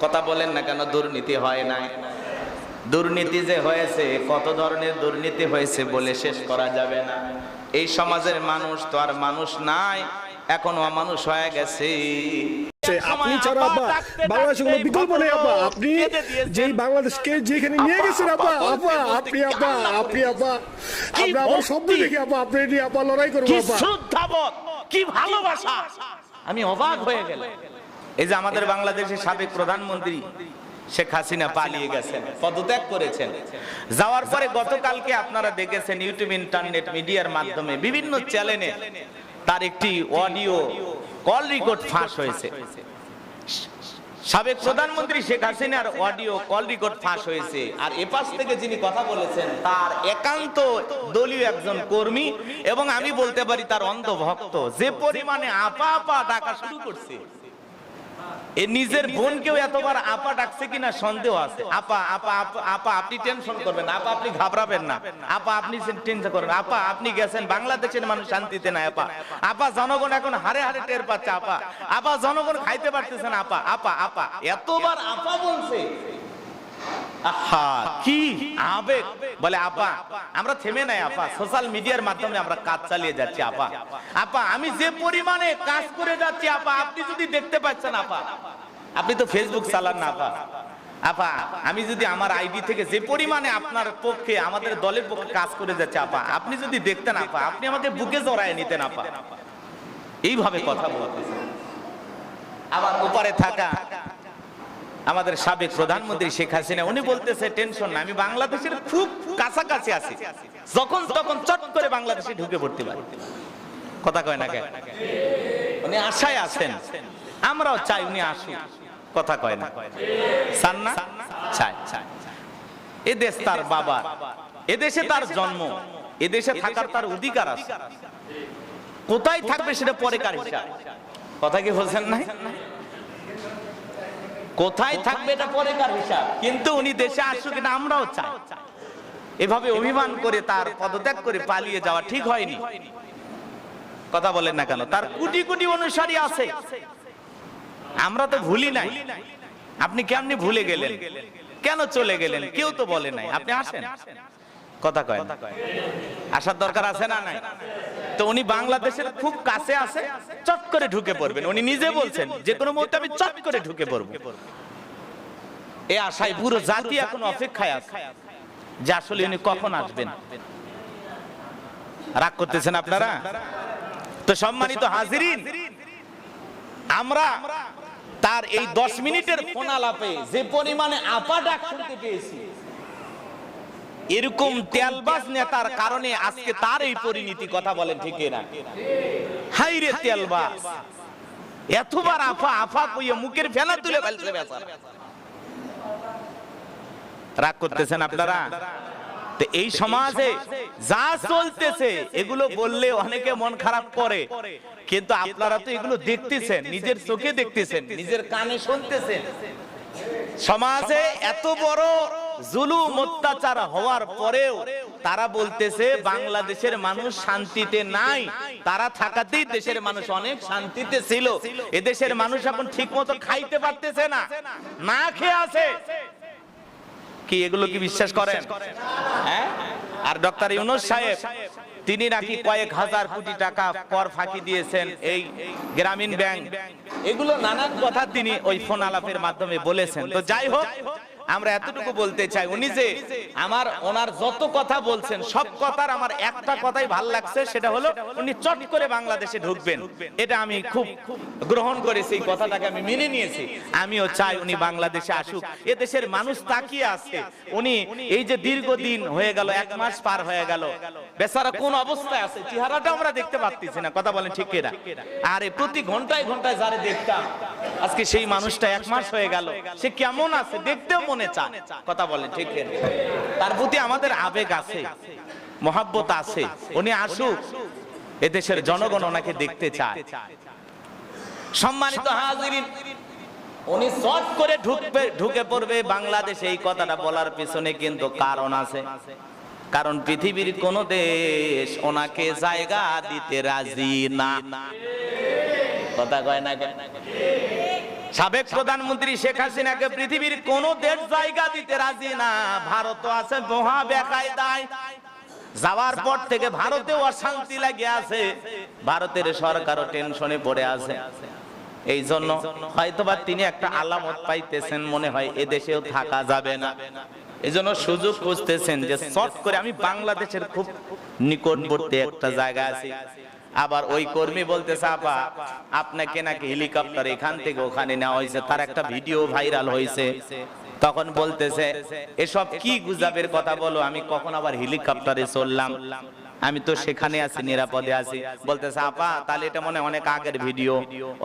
কথা বলেন না কেন? দুর্নীতি হয় নাই? দুর্নীতি যে হয়েছে, কত ধরনের দুর্নীতি হয়েছে বলে শেষ করা যাবে না। এই সমাজের মানুষ তো আর মানুষ নাই, এখন অমানুষ হয়ে গেছে। আপনি ছাড়া আপা বাংলাদেশের কোনো বিকল্প নেই আপা। আপনি যেই বাংলাদেশকে যেখানে নিয়ে গেছেন আপা, আপা আপনি আপা আপনি আপা আমরা আবার শব্দ দেখি আপা, আপনি নিয়ে আপা লড়াই করবো কি আপা। শ্রদ্ধাবোধ, কি ভালোবাসা! আমি অবাক হয়ে গেলাম। এই যে আমাদের বাংলাদেশের সাবেক প্রধানমন্ত্রী শেখ হাসিনা পালিয়ে গেছেন, পদত্যাগ করেছেন। যাওয়ার পরে গতকালকে আপনারা দেখেছেন ইউটিউব, ইন্টারনেট মিডিয়ার মাধ্যমে বিভিন্ন চ্যানেলে তার একটি অডিও কল রেকর্ড ফাঁস হয়েছে। সাবেক প্রধানমন্ত্রী শেখ হাসিনার অডিও কল রেকর্ড ফাঁস হয়েছে। আর এপাশ থেকে যিনি কথা বলেছেন তার একান্ত দলীয় একজন কর্মী, এবং আমি বলতে পারি তার অন্ধভক্ত, যে পরিমাণে আপা আপা ডাকা শুরু করছে। এ নিজের বোনকেও এতবার আপা ডাকছে কিনা সন্দেহ আছে। আপা আপা আপা আপা আপনি টেনশন করবেন না, আপা আপনি ঘাবড়াবেন না, আপা আপনি টেনশন করবেন, আপা আপনি গেছেন বাংলাদেশের মানুষ শান্তিতে নাই, আপা আপা জনগণ এখন হারে হারে টের পাচ্ছে, আপা আপা জনগণ খাইতে পারতেছে না, আপা আপা আপা এতবার আপা বলছে। আহা কি আবেগ বলে আপা। আমরা থেমে নাই আপা, সোশ্যাল মিডিয়ার মাধ্যমে আমরা কাজ চালিয়ে যাচ্ছি আপা। আপা আমি যে পরিমাণে কাজ করে যাচ্ছি আপা, আপনি যদি দেখতে পাচ্ছেন আপা, আপনি তো ফেসবুক চালান না আপা, আপা আমি যদি আমার আইডি থেকে যে পরিমাণে আপনার পক্ষে আমাদের দলের পক্ষে কাজ করে যাচ্ছে আপা, আপনি যদি দেখতেন আপা, আপনি আমাকে বুকে জড়ায় নিতেন আপা। এইভাবে কথা বলতেছেন। আবার উপরে থাকা আমাদের সাবেক প্রধানমন্ত্রী শেখ হাসিনা, উনি বলতেছে টেনশন না, আমি বাংলাদেশের খুব কাছাকাছি আছি, যখন তখন চট করে বাংলাদেশে ঢুকে পড়তে পারি। কথা কয় না কেন? উনি আশায় আছেন, আমরাও চাই উনি আসুন। কথা কয় না? চান না? চাই। এ দেশ তার বাবা, এদেশে তার জন্ম, এদেশে থাকার তার অধিকার আছে। কোথায় থাকবে সেটা পরে কার হিসাব। কথা কি বলছেন না? কোথায় থাকবে এটা পরে কার হিসাব, কিন্তু উনি দেশে আসুক এটা আমরাও চাই। এভাবে অভিমান করে তার পদত্যাগ করে পালিয়ে যাওয়া ঠিক হয়নি। কথা বলেন না কেন? তার কোটি কোটি অনুসারী আছে, আমরা তো ভুলি নাই। আপনি কেমনি ভুলে গেলেন, কেন চলে গেলেন? কেউ তো বলে নাই আপনি আসেন। কথা কয় না? আসার দরকার আছে না নাই? তো উনি বাংলাদেশের খুব কাছে আছে, চট করে ঢুকে পড়বেন। উনি নিজে বলছেন যে কোনো মুহূর্তে আমি চট করে ঢুকে পড়ব। এই আশায় পুরো জাতি এখন অপেক্ষায় আছে যে আসলে উনি কখন আসবেন। রাগ করতেছেন আপনারা? তো সম্মানিত হাজিরিন, আমরা তার এই 10 মিনিটের ফোন আলাপে যে পরিমাণে আপা ডাক শুনতে পেয়েছি, এরকম তেলবাজ নেতার কারণে আজকে তার এই পরিণতি। কথা বলেন ঠিক না? হাইরে তেলবাজ, এতবার আফা আফা কইয়া মুখের ফেনা তুলে ফেলছে বেচারা। রাগ করতেছেন আপনারা? তো এই সমাজে যা চলতেছে এগুলো বললে অনেকে মন খারাপ করে, কিন্তু আপনারা তো এগুলো দেখতেছেন, নিজের চোখে দেখতেছেন, নিজের কানে শুনতেছেন। সমাজে এত বড় জুলুম অত্যাচার হওয়ার পরেও তারা বলতেছে বাংলাদেশের মানুষ শান্তিতে নাই, তারা থাকাতেই দেশের মানুষ অনেক শান্তিতে ছিল। এদেশের মানুষ এখন ঠিক মতো খাইতে পারতেছে না, না খেয়ে আছে। কি এগুলো কি বিশ্বাস করেন? হ্যাঁ? আর ডক্টর ইউনূস সাহেব, তিনি নাকি কয়েক হাজার কোটি টাকা কর ফাঁকি দিয়েছেন এই গ্রামীণ ব্যাংক, এগুলো নানান কথা তিনি ওই ফোন আলাপের মাধ্যমে বলেছেন। তো যাই হোক, আমরা এতটুকু বলতে চাই, উনি যে ওনার যত কথা বলছেন সব কথার আমার একটা কথাই ভাল লাগছে, সেটা হলো উনি চট করে বাংলাদেশে ঢুকবেন। এটা আমি খুব গ্রহণ করেছি, এই কথাটাকে আমি মেনে নিয়েছি। আমিও চাই উনি বাংলাদেশে আসুক। এ দেশের মানুষ তাকিয়ে আছে। উনি এই যে দীর্ঘদিন হয়ে গেল, 1 মাস পার হয়ে গেল, বেচারা কোন অবস্থায় আছে চেহারাটা আমরা দেখতে পাচ্ছি না। কথা বলেন ঠিক কিনা? আরে প্রতি ঘন্টায় ঘন্টায় যারে দেখতাম, আজকে সেই মানুষটা 1 মাস হয়ে গেল, সে কেমন আছে দেখতেও মনে চায়। কথা বলেন ঠিক কিনা? তার প্রতি আমাদের আবেগ আছে, মহব্বত আছে। উনি আসুক, এদেশের জনগণ ওনাকে দেখতে চায়। সম্মানিত হাজিরিন, উনি শর্ট করে ঢুকে পড়বে বাংলাদেশে, এই কথাটা বলার পিছনে কিন্তু কারণ আছে। কারণ পৃথিবীর কোন দেশ ওনাকে জায়গা দিতে রাজি না। কথা কয় না কেন? সাবেক প্রধানমন্ত্রী শেখ হাসিনাকে পৃথিবীর কোন দেশ জায়গা দিতে রাজি না। ভারত আছে মহা বেকায়দায়, যাওয়ার পর থেকে ভারতেও অশান্তি লাগে আছে, ভারতের সরকারও টেনশনে পড়ে আছে। এই জন্য হয়তোবা তিনি একটা আলামত পাইতেছেন, মনে হয় এদেশেও থাকা যাবে না। এই জন্য সুযোগ খুঁজতেছেন যে শর্ট করে আমি বাংলাদেশের খুব নিকটবর্তী একটা জায়গা আছি। আবার ওই কর্মী বলতেছে, আপা আপনাকে নাকি হেলিকপ্টার এখান থেকে ওখানে নেওয়া হয়েছে, তার একটা ভিডিও ভাইরাল হয়েছে। তখন বলতেছে এসব কি গুজবের কথা বলো, আমি কখন আবার হেলিকপ্টারে চললাম, আমি তো সেখানে আছি, নিরাপদে আছি। বলতেছে আপা তাহলে এটা মনে অনেক আগের ভিডিও,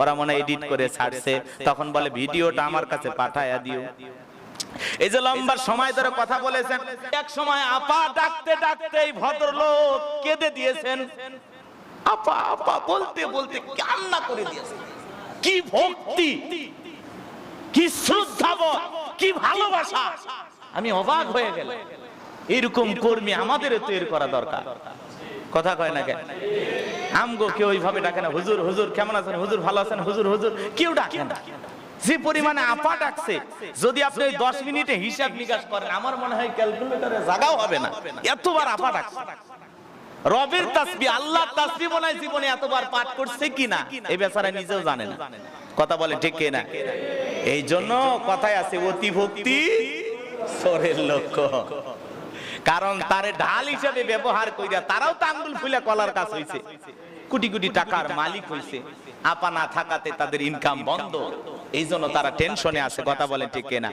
ওরা মনে এডিট করে ছাড়ছে। তখন বলে ভিডিওটা আমার কাছে পাঠায়া দিও। এই যে লম্বা সময় ধরে কথা বলেছেন, এক সময় আপা ডাকতে ডাকতে এই ভদ্রলোক কেঁদে দিয়েছেন। আপা আপা বলতে বলতে কান্না করে দিয়েছেন। কি ভক্তি, কি শ্রদ্ধাবোধ, কি ভালোবাসা, আমি অবাক হয়ে গেলাম। এরকম কর্মী আমাদের তৈরি করা দরকার। কথা কয় না কেন? আমগো কেউ ওইভাবে ডাকে না, হুজুর হুজুর কেমন আছেন, হুজুর ভালো আছেন, হুজুর হুজুর কেউ ডাকে না। যে পরিমাণে আপা ডাকছে, যদি আপনি ওই 10 মিনিটে হিসাব নিকাশ করেন, আমার মনে হয় ক্যালকুলেটরে জায়গাও হবে না, এতবার আপা ডাকছে। রবের তাসবিহ, আল্লাহর তাসবিহ মনে হয় জীবনে এতবার পাঠ করছে কিনা এই বেচারা নিজেও জানে না। কথা বলে ঠিক কিনা? এই জন্য কথায় আছে অতি ভক্তি চোরের লক্ষণ। কারণ তারে ঢাল হিসেবে ব্যবহার কইরা তারাও তো আঙ্গুল ফুলে কলার কাজ হইছে, কোটি কোটি টাকার মালিক হইছে, আপা না থাকাতে তাদের ইনকাম বন্ধ, এই জন্য তারা টেনশনে আছে। কথা বলেন ঠিক কিনা?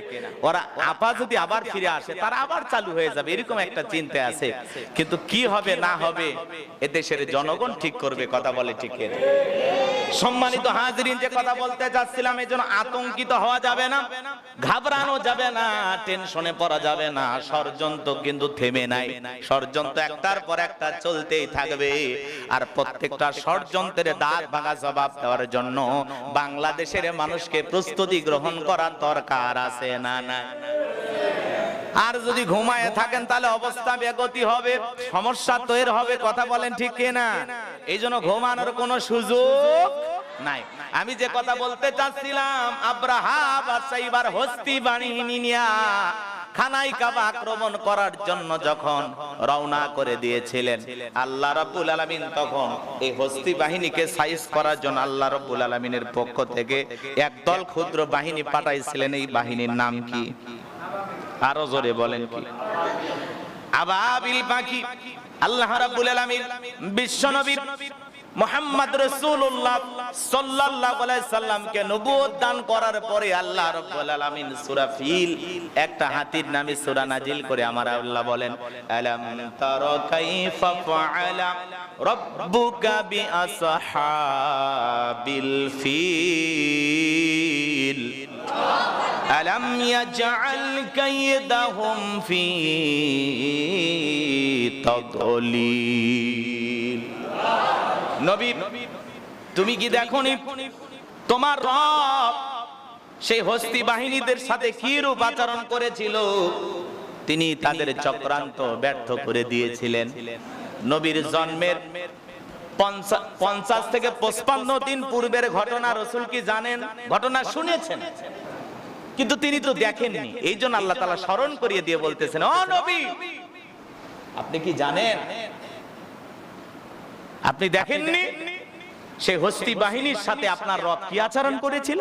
ওরা আপা যদি আবার ফিরে আসে তারা আবার চালু হয়ে যাবে, এরকম একটা চিন্তা আছে। কিন্তু কি হবে না হবে এ দেশের জনগণ ঠিক করবে। কথা বলে ঠিক কিনা? সম্মানিত হাজিরিন, যে কথা বলতে যাচ্ছিলাম, এই জন্য আতঙ্কিত হওয়া যাবে না, ঘাবড়ানো যাবে না, টেনশনে পড়া যাবে না। ষড়যন্ত্র কিন্তু থেমে নাই, ষড়যন্ত্র একটার পর একটা চলতেই থাকবে। আর প্রত্যেকটা ষড়যন্ত্রের দাঁত ভাঙা জবাব দেওয়ার জন্য বাংলাদেশের মানুষকে প্রস্তুতি গ্রহণ করার দরকার আছে না? না। আর যদি ঘুমায় থাকেন তাহলে অবস্থা বেগতি হবে, সমস্যা তৈরি হবে। কথা বলেন ঠিক কিনা? এই জন্য ঘুমানোর কোনো সুযোগ নাই। আমি যে কথা বলতে চাচ্ছিলাম, আব্রাহা বাদশাহ হস্তি বাহিনী নিয়া খানাই কাবা আক্রমণ করার জন্য যখন রওনা করে দিয়েছিলেন, আল্লাহ রাব্বুল আলামিন তখন এই হস্তি বাহিনীকে সাইজ করার জন্য আল্লাহ রাব্বুল আলামিনের পক্ষ থেকে একদল ক্ষুদ্র বাহিনী পাঠাইছিলেন। এই বাহিনীর নাম কি? আরো জোরে বলেন কি? আবাবিল পাখি। আল্লাহ রাব্বুল আলামিন বিশ্বনবী মুহাম্মদ রাসূলুল্লাহ সাল্লাল্লাহু আলাইহি সাল্লামকে নবুয়ত দান করার পরে আল্লাহ রাব্বুল আলামিন সূরা ফিল, একটা হাতির নামে সূরা নাজিল করে আমার আল্লাহ বলেন, আলাম তারা কাইফা ফাআলা রাব্বুকা বিআসহাবিল ফিল আলাম ইয়াজআল কাইদাহুম ফি তাদলিল। নবী, তুমি কি দেখোনি তোমার রব সেই হস্তি বাহিনীদের সাথে কি রূপ আচরণ করেছিল? তিনি তাদের চক্রান্ত ব্যর্থ করে দিয়েছিলেন। নবীর জন্মের 50 থেকে 55 দিন পূর্বের ঘটনা রাসূল কি জানেন? ঘটনা শুনেছেন, কিন্তু তিনি তো দেখেননি। এই জন্য আল্লাহ তাআলা স্মরণ করিয়ে দিয়ে বলতেছেন, ও নবী, আপনি কি জানেন? আপনি দেখেননি সেই হস্তি বাহিনীর সাথে আপনার রব কি আচরণ করেছিল?